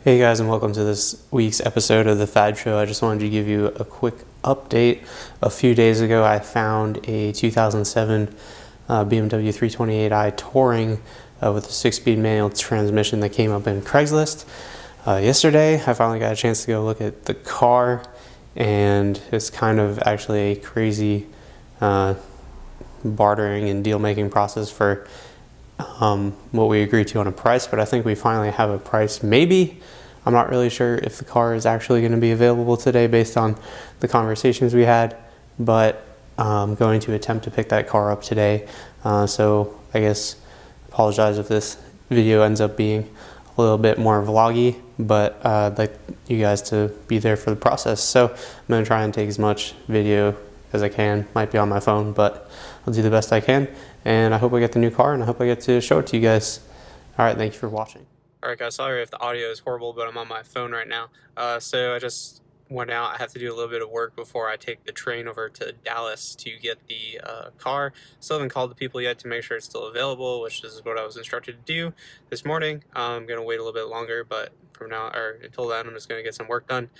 Hey guys, and welcome to this week's episode of the Fad Show. I just wanted to give you a quick update. A few days ago I found a 2007 BMW 328i Touring with a 6-speed manual transmission that came up in Craigslist. Yesterday I finally got a chance to go look at the car, and it's kind of actually a crazy bartering and deal making process for what we agreed to on a price, but I think we finally have a price. Maybe. I'm not really sure if the car is actually going to be available today based on the conversations we had, but I'm going to attempt to pick that car up today. So I guess apologize if this video ends up being a little bit more vloggy, but I'd like you guys to be there for the process. So I'm going to try and take as much video as I can. Might be on my phone, but I'll do the best I can. And I hope I get the new car, and I hope I get to show it to you guys. All right, thank you for watching. Alright guys, sorry if the audio is horrible, but I'm on my phone right now. So I just went out. I have to do a little bit of work before I take the train over to Dallas to get the car. Still haven't called the people yet to make sure it's still available, which is what I was instructed to do this morning. I'm going to wait a little bit longer, but from now, or until then, I'm just going to get some work done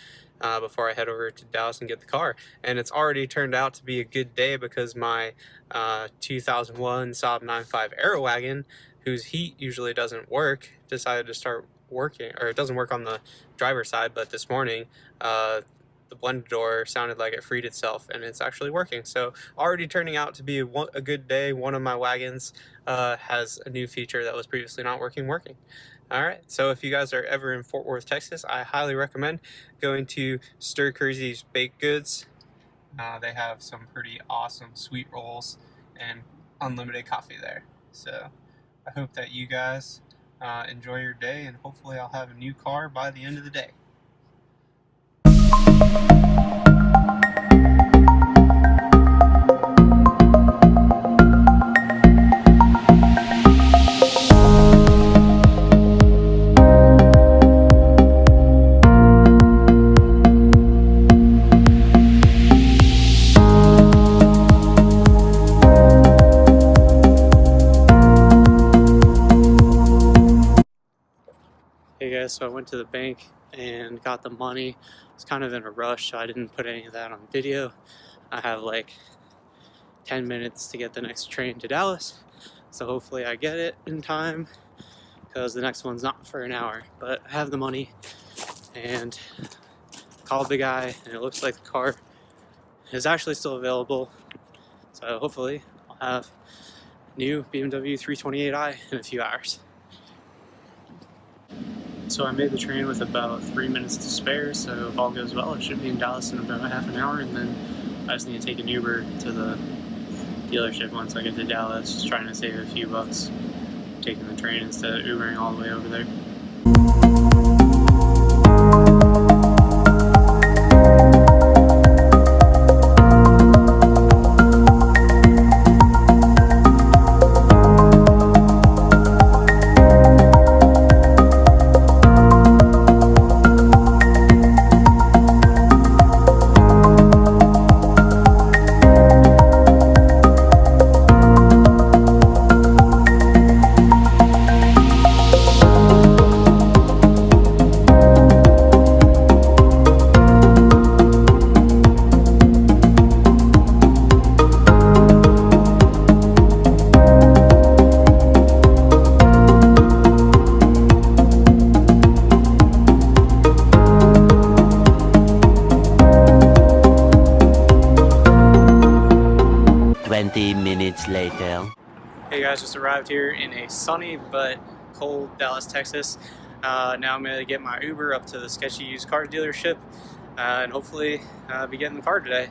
before I head over to Dallas and get the car. And it's already turned out to be a good day because my 2001 Saab 9.5 Aero wagon, whose heat usually doesn't work, decided to start working, or it doesn't work on the driver's side, but this morning the blender door sounded like it freed itself, and it's actually working. So already turning out to be a good day. One of my wagons has a new feature that was previously not working. Alright, so if you guys are ever in Fort Worth, Texas, I highly recommend going to Stir Crazy's Baked Goods. They have some pretty awesome sweet rolls and unlimited coffee there. So I hope that you guys enjoy your day, and hopefully I'll have a new car by the end of the day. Hey guys, so I went to the bank and got the money. I was kind of in a rush, so I didn't put any of that on video. I have like 10 minutes to get the next train to Dallas, so hopefully I get it in time, because the next one's not for an hour. But I have the money and called the guy, and it looks like the car is actually still available. So hopefully I'll have new BMW 328i in a few hours. So I made the train with about 3 minutes to spare, so if all goes well, I should be in Dallas in about half an hour, and then I just need to take an Uber to the dealership once I get to Dallas, just trying to save a few bucks taking the train instead of Ubering all the way over there. 20 minutes later. Hey guys, just arrived here in a sunny but cold Dallas, Texas. Now I'm going to get my Uber up to the sketchy used car dealership and hopefully be getting the car today.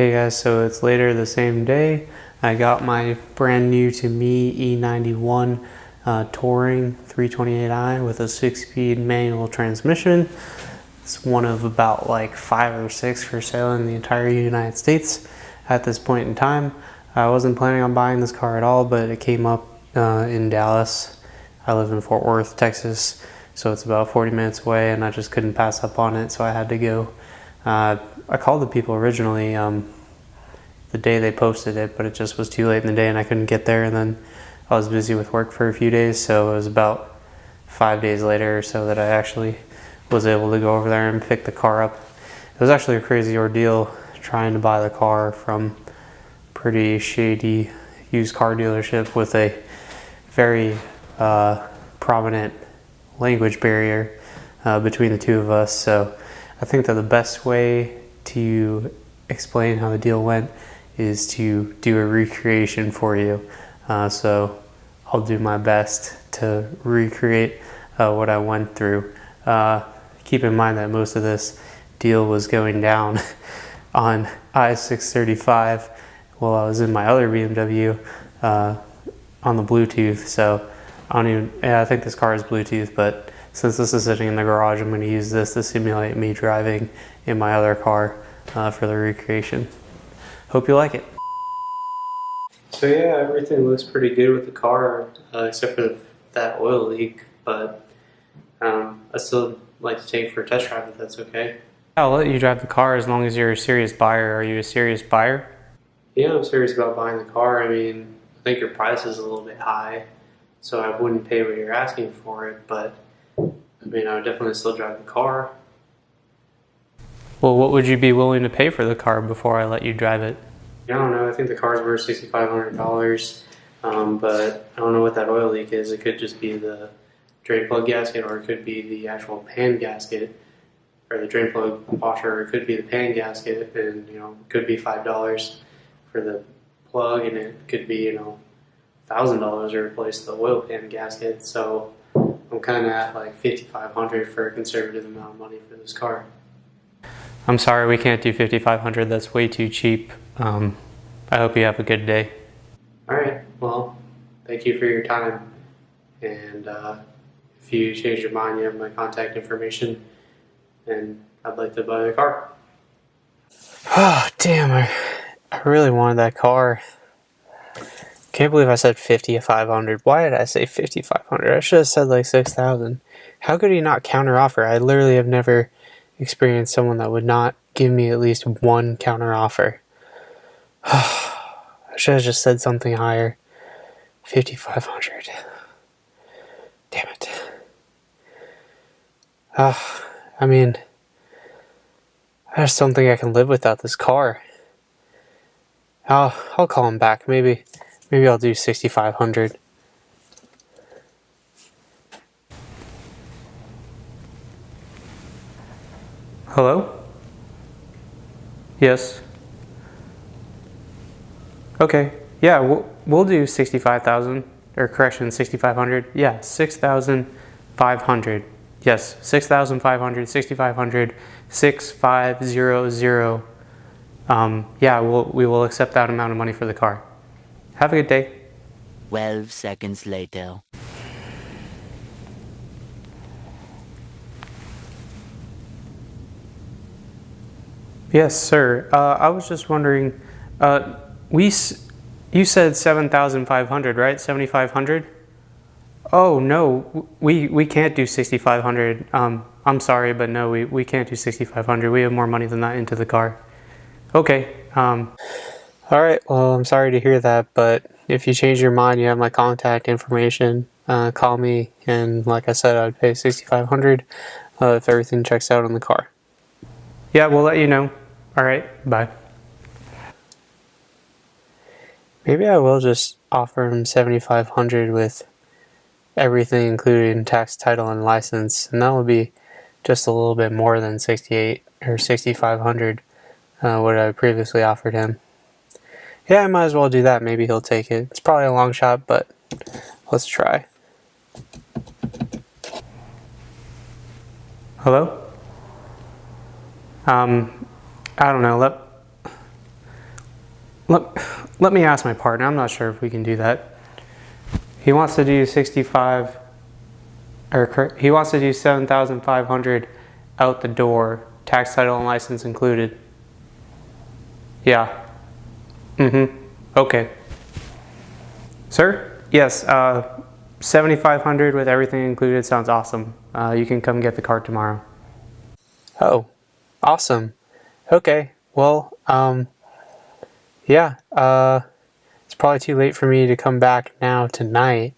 Hey guys, so it's later the same day. I got my brand new to me e91 Touring 328i with a 6-speed manual transmission. It's one of about like 5 or 6 for sale in the entire United States at this point in time. I wasn't planning on buying this car at all, but it came up in Dallas. I live in Fort Worth, Texas, so it's about 40 minutes away, and I just couldn't pass up on it, so I had to go. I called the people originally the day they posted it, but it just was too late in the day and I couldn't get there, and then I was busy with work for a few days, so it was about 5 days later or so that I actually was able to go over there and pick the car up. It was actually a crazy ordeal trying to buy the car from pretty shady used car dealership with a very prominent language barrier between the two of us. So I think that the best way to explain how the deal went is to do a recreation for you. So I'll do my best to recreate what I went through. Keep in mind that most of this deal was going down on I-635 while I was in my other BMW on the Bluetooth. So I think this car is Bluetooth, but since this is sitting in the garage, I'm going to use this to simulate me driving in my other car for the recreation. Hope you like it. So yeah, everything looks pretty good with the car, except for that oil leak, but I still like to take it for a test drive if that's okay. I'll let you drive the car as long as you're a serious buyer. Are you a serious buyer? Yeah, I'm serious about buying the car. I mean, I think your price is a little bit high, so I wouldn't pay what you're asking for it, but I mean, I would definitely still drive the car. Well, what would you be willing to pay for the car before I let you drive it? I don't know. I think the car's worth $6,500, but I don't know what that oil leak is. It could just be the drain plug gasket, or it could be the actual pan gasket, or the drain plug washer, or it could be the pan gasket, and it could be $5 for the plug, and it could be $1,000 to replace the oil pan gasket. So I'm kind of at like $5,500 for a conservative amount of money for this car. I'm sorry, we can't do $5,500. That's way too cheap. I hope you have a good day. All right. Well, thank you for your time. And if you change your mind, you have my contact information, and I'd like to buy the car. Oh, damn. I really wanted that car. Can't believe I said $5,500. Why did I say $5,500? I should have said like $6,000. How could he not counter offer? I literally have never experienced someone that would not give me at least one counter offer. I should have just said something higher. $5,500. Damn it. I mean, I just don't think I can live without this car. I'll call him back. Maybe I'll do $6,500. Hello? Yes. Okay. Yeah, we'll do 65,000, or correction, 6,500. Yeah, 6,500. Yes, 6,500, 6,500, 6,500. Yeah, we will accept that amount of money for the car. Have a good day. 12 seconds later. Yes, sir. I was just wondering, you said 7,500, right? 7,500? Oh, no, we can't do 6,500. I'm sorry, but no, we can't do 6,500. We have more money than that into the car. Okay. All right, well, I'm sorry to hear that, but if you change your mind, you have my contact information. Call me, and like I said, I'd pay $6,500 if everything checks out on the car. Yeah, we'll let you know. All right, bye. Maybe I will just offer him $7,500 with everything included, tax, title, and license, and that would be just a little bit more than $6,800 or $6,500 what I previously offered him. Yeah, I might as well do that. Maybe he'll take it. It's probably a long shot, but let's try. Hello? I don't know. let me ask my partner. I'm not sure if we can do that. He wants to do 65, or he wants to do 7,500 out the door, tax, title, and license included. Yeah. Okay. Sir? Yes. 7,500 with everything included sounds awesome. You can come get the car tomorrow. Oh, awesome. Okay. Well, yeah. It's probably too late for me to come back now tonight,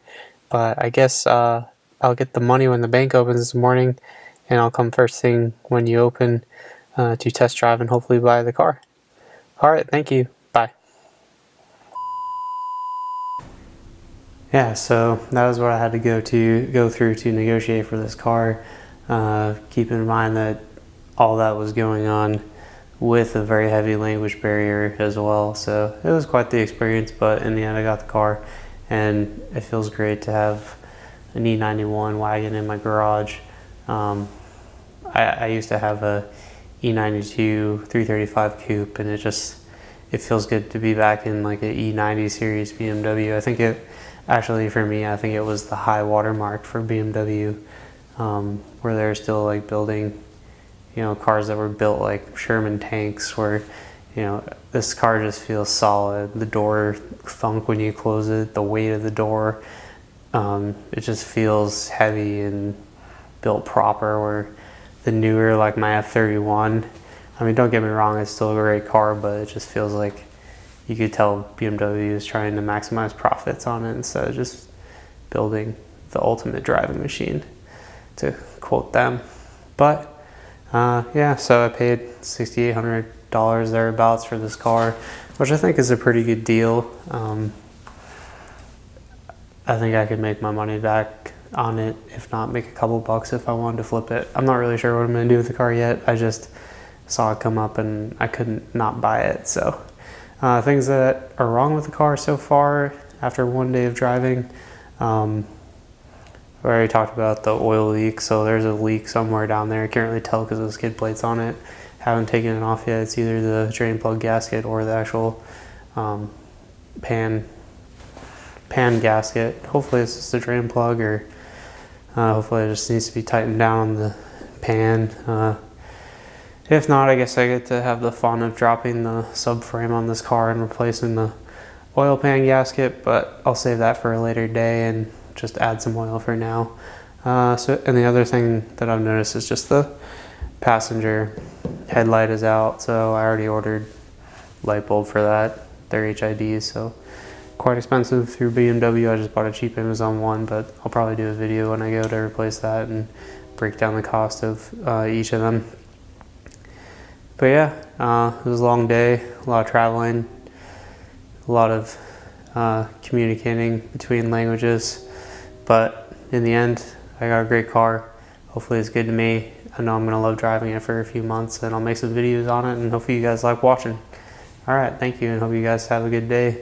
but I guess I'll get the money when the bank opens this morning, and I'll come first thing when you open to test drive and hopefully buy the car. All right. Thank you. Bye. Yeah, so that was what I had to go through to negotiate for this car. Keep in mind that all that was going on with a very heavy language barrier as well. So it was quite the experience, but in the end I got the car, and it feels great to have an e91 wagon in my garage. I used to have a e92 335 coupe, and it feels good to be back in like an E90 series BMW. I think for me, I think it was the high watermark for BMW, where they're still like building, cars that were built like Sherman tanks, where, this car just feels solid. The door thunk when you close it, the weight of the door, it just feels heavy and built proper, where the newer, like my F31, I mean, don't get me wrong, it's still a great car, but it just feels like you could tell BMW is trying to maximize profits on it instead of just building the ultimate driving machine, to quote them. But yeah, so I paid $6,800 thereabouts for this car, which I think is a pretty good deal. I think I could make my money back on it, if not make a couple bucks if I wanted to flip it. I'm not really sure what I'm going to do with the car yet. I just saw it come up and I couldn't not buy it. So things that are wrong with the car so far after one day of driving. I already talked about the oil leak, so there's a leak somewhere down there. I can't really tell because of the skid plates on it. Haven't taken it off yet. It's either the drain plug gasket or the actual pan gasket. Hopefully it's just a drain plug, or hopefully it just needs to be tightened down on the pan. If not, I guess I get to have the fun of dropping the subframe on this car and replacing the oil pan gasket, but I'll save that for a later day and just add some oil for now. And the other thing that I've noticed is just the passenger headlight is out, so I already ordered light bulb for that. They're HIDs, so quite expensive through BMW. I just bought a cheap Amazon one, but I'll probably do a video when I go to replace that and break down the cost of each of them. But yeah, it was a long day, a lot of traveling, a lot of communicating between languages, but in the end I got a great car. Hopefully it's good to me. I know I'm gonna love driving it for a few months, and I'll make some videos on it, and hopefully you guys like watching. All right, thank you, and hope you guys have a good day.